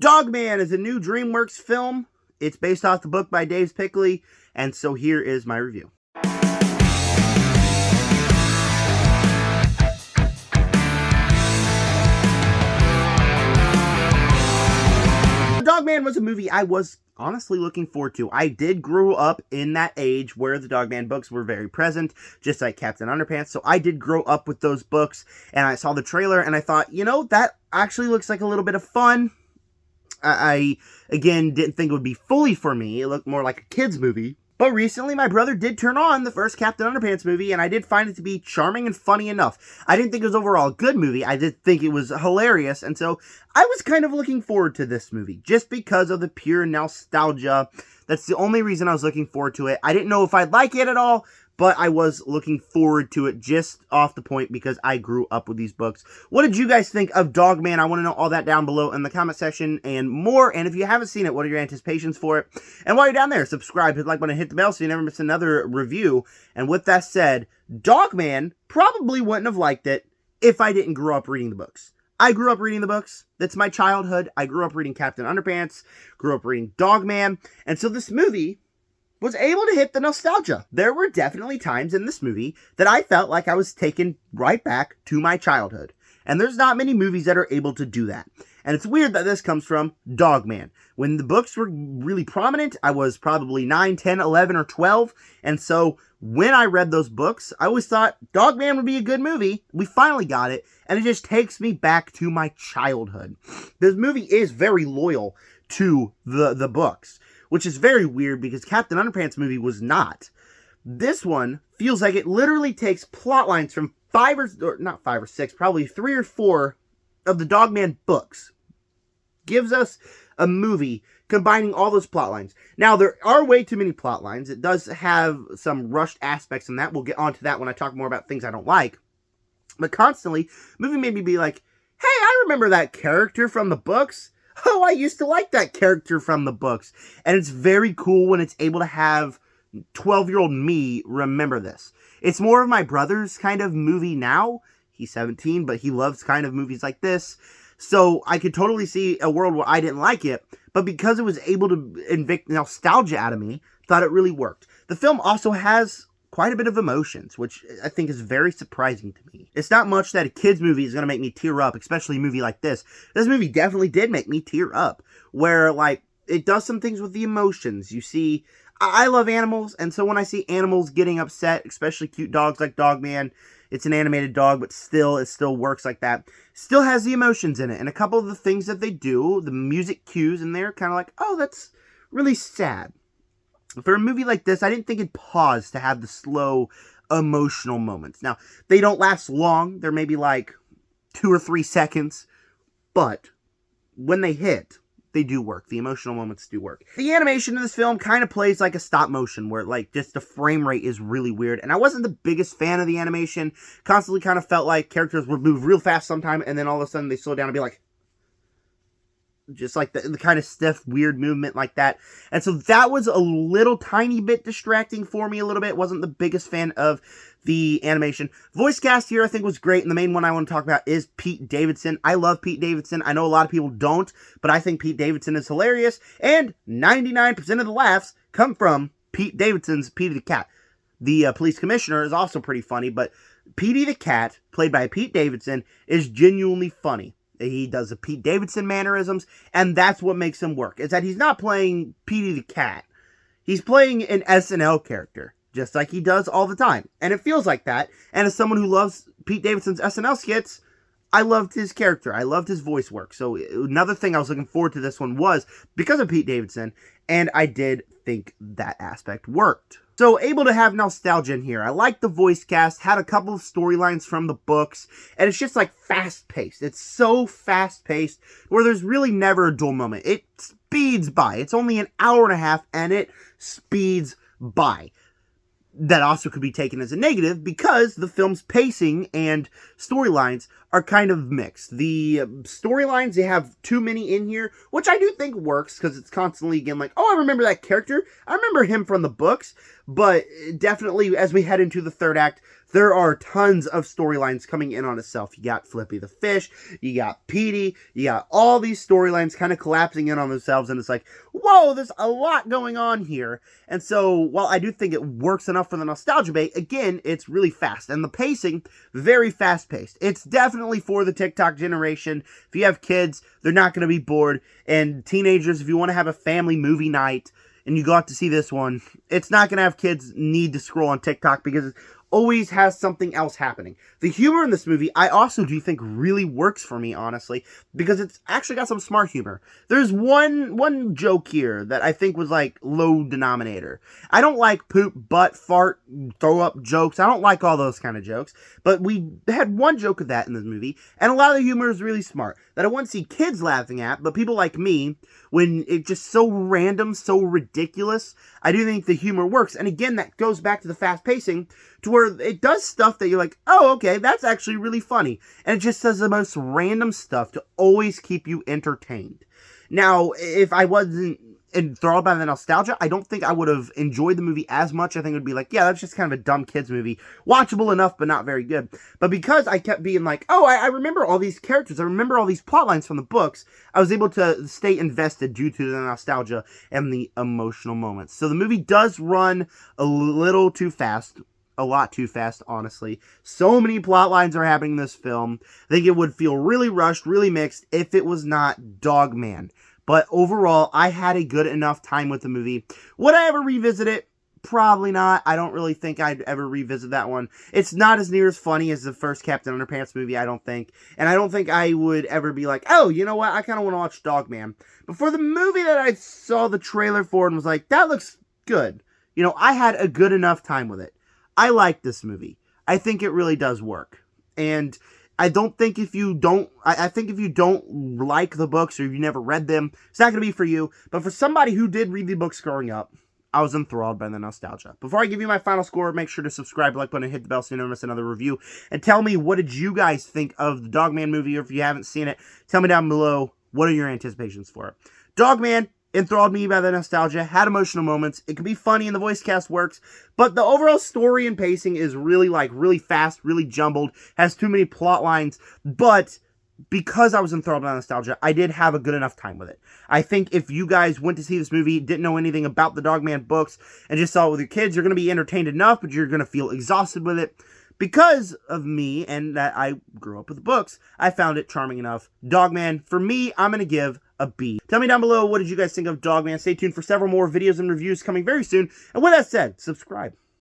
Dogman is a new DreamWorks film. It's based off the book by Dave Pickley, and so here is my review. Dogman was a movie I was honestly looking forward to. I did grow up in that age where the Dogman books were very present, just like Captain Underpants, so I did grow up with those books, and I saw the trailer, and I thought, you know, that actually looks like a little bit of fun. I again, didn't think it would be fully for me. It looked more like a kid's movie. But recently, my brother did turn on the first Captain Underpants movie, and I did find it to be charming and funny enough. I didn't think it was overall a good movie. I did think it was hilarious, and so I was kind of looking forward to this movie, just because of the pure nostalgia. That's the only reason I was looking forward to it. I didn't know if I'd like it at all, but I was looking forward to it just off the point because I grew up with these books. What did you guys think of Dogman? I want to know all that down below in the comment section and more. And if you haven't seen it, what are your anticipations for it? And while you're down there, subscribe, hit the like button, hit the bell so you never miss another review. And with that said, Dogman probably wouldn't have liked it if I didn't grow up reading the books. I grew up reading the books. That's my childhood. I grew up reading Captain Underpants, grew up reading Dogman. And so this movie was able to hit the nostalgia. There were definitely times in this movie that I felt like I was taken right back to my childhood. And there's not many movies that are able to do that. And it's weird that this comes from Dogman. When the books were really prominent, I was probably 9, 10, 11, or 12. And so when I read those books, I always thought Dogman would be a good movie. We finally got it. And it just takes me back to my childhood. This movie is very loyal to the books, which is very weird because Captain Underpants movie was not. This one feels like it literally takes plot lines from not 5 or 6, probably 3 or 4 of the Dogman books. Gives us a movie combining all those plot lines. Now, there are way too many plot lines. It does have some rushed aspects in that. We'll get onto that when I talk more about things I don't like. But constantly, movie made me be like, hey, I remember that character from the books. Oh, I used to like that character from the books. And it's very cool when it's able to have 12-year-old me remember this. It's more of my brother's kind of movie now. He's 17, but he loves kind of movies like this. So I could totally see a world where I didn't like it, but because it was able to evict nostalgia out of me, thought it really worked. The film also has quite a bit of emotions, which I think is very surprising to me. It's not much that a kid's movie is going to make me tear up, especially a movie like this. This movie definitely did make me tear up, where, like, it does some things with the emotions. You see, I love animals, and so when I see animals getting upset, especially cute dogs like Dogman, it's an animated dog, but still, it still works like that. Still has the emotions in it, and a couple of the things that they do, the music cues in there, kind of like, oh, that's really sad. For a movie like this, I didn't think it'd pause to have the slow, emotional moments. Now, they don't last long. They're maybe like 2 or 3 seconds. But when they hit, they do work. The emotional moments do work. The animation in this film kind of plays like a stop motion, where like just the frame rate is really weird. And I wasn't the biggest fan of the animation. Constantly kind of felt like characters would move real fast sometime, and then all of a sudden they slow down and be like, just like the kind of stiff, weird movement like that. And so that was a little tiny bit distracting for me a little bit. Wasn't the biggest fan of the animation. Voice cast here I think was great, and the main one I want to talk about is Pete Davidson. I love Pete Davidson. I know a lot of people don't, but I think Pete Davidson is hilarious, and 99% of the laughs come from Pete Davidson's Petey the Cat. The police commissioner is also pretty funny, but Petey the Cat, played by Pete Davidson, is genuinely funny. He does the Pete Davidson mannerisms, and that's what makes him work. Is that he's not playing Petey the Cat. He's playing an SNL character, just like he does all the time. And it feels like that. And as someone who loves Pete Davidson's SNL skits, I loved his character. I loved his voice work. So another thing I was looking forward to this one was because of Pete Davidson, and I did think that aspect worked. So, able to have nostalgia in here. I like the voice cast, had a couple of storylines from the books, and it's just like fast-paced. It's so fast-paced where there's really never a dull moment. It speeds by. It's only an hour and a half, and it speeds by. That also could be taken as a negative because the film's pacing and storylines are kind of mixed. The storylines, they have too many in here, which I do think works because it's constantly, again, like, oh, I remember that character. I remember him from the books. But definitely, as we head into the third act, there are tons of storylines coming in on itself. You got Flippy the Fish, you got Petey, you got all these storylines kind of collapsing in on themselves, and it's like, whoa, there's a lot going on here. And so, while I do think it works enough for the nostalgia bait, again, it's really fast. And the pacing, very fast-paced. It's definitely for the TikTok generation. If you have kids, they're not going to be bored. And teenagers, if you want to have a family movie night, and you go out to see this one, it's not going to have kids need to scroll on TikTok because it always has something else happening. The humor in this movie, I also do think really works for me, honestly, because it's actually got some smart humor. There's one joke here that I think was like low denominator. I don't like poop, butt, fart, throw up jokes. I don't like all those kind of jokes, but we had one joke of that in this movie, and a lot of the humor is really smart that I wouldn't see kids laughing at, but people like me, when it's just so random, so ridiculous, I do think the humor works. And again, that goes back to the fast pacing, to where it does stuff that you're like, oh, okay, that's actually really funny. And it just does the most random stuff to always keep you entertained. Now, if I wasn't enthralled by the nostalgia, I don't think I would have enjoyed the movie as much. I think it would be like, yeah, that's just kind of a dumb kids movie. Watchable enough, but not very good. But because I kept being like, oh, I remember all these characters. I remember all these plot lines from the books. I was able to stay invested due to the nostalgia and the emotional moments. So the movie does run a little too fast. A lot too fast, honestly. So many plot lines are happening in this film. I think it would feel really rushed, really mixed if it was not Dogman. But overall, I had a good enough time with the movie. Would I ever revisit it? Probably not. I don't really think I'd ever revisit that one. It's not as near as funny as the first Captain Underpants movie, I don't think. And I don't think I would ever be like, oh, you know what? I kind of want to watch Dogman. But for the movie that I saw the trailer for and was like, that looks good. You know, I had a good enough time with it. I like this movie. I think it really does work. And I don't think if you don't, I think if you don't like the books or you never read them, it's not going to be for you. But for somebody who did read the books growing up, I was enthralled by the nostalgia. Before I give you my final score, make sure to subscribe, like button, and hit the bell so you don't miss another review. And tell me, what did you guys think of the Dogman movie? Or if you haven't seen it, tell me down below, what are your anticipations for it? Dogman enthralled me by the nostalgia, had emotional moments. It could be funny and the voice cast works, but the overall story and pacing is really fast, really jumbled, has too many plot lines, but because I was enthralled by nostalgia, I did have a good enough time with it. I think if you guys went to see this movie, didn't know anything about the Dogman books, and just saw it with your kids, you're going to be entertained enough, but you're going to feel exhausted with it. Because of me, and that I grew up with the books, I found it charming enough. Dogman, for me, I'm going to give a B. Tell me down below, what did you guys think of Dogman? Stay tuned for several more videos and reviews coming very soon. And with that said, subscribe.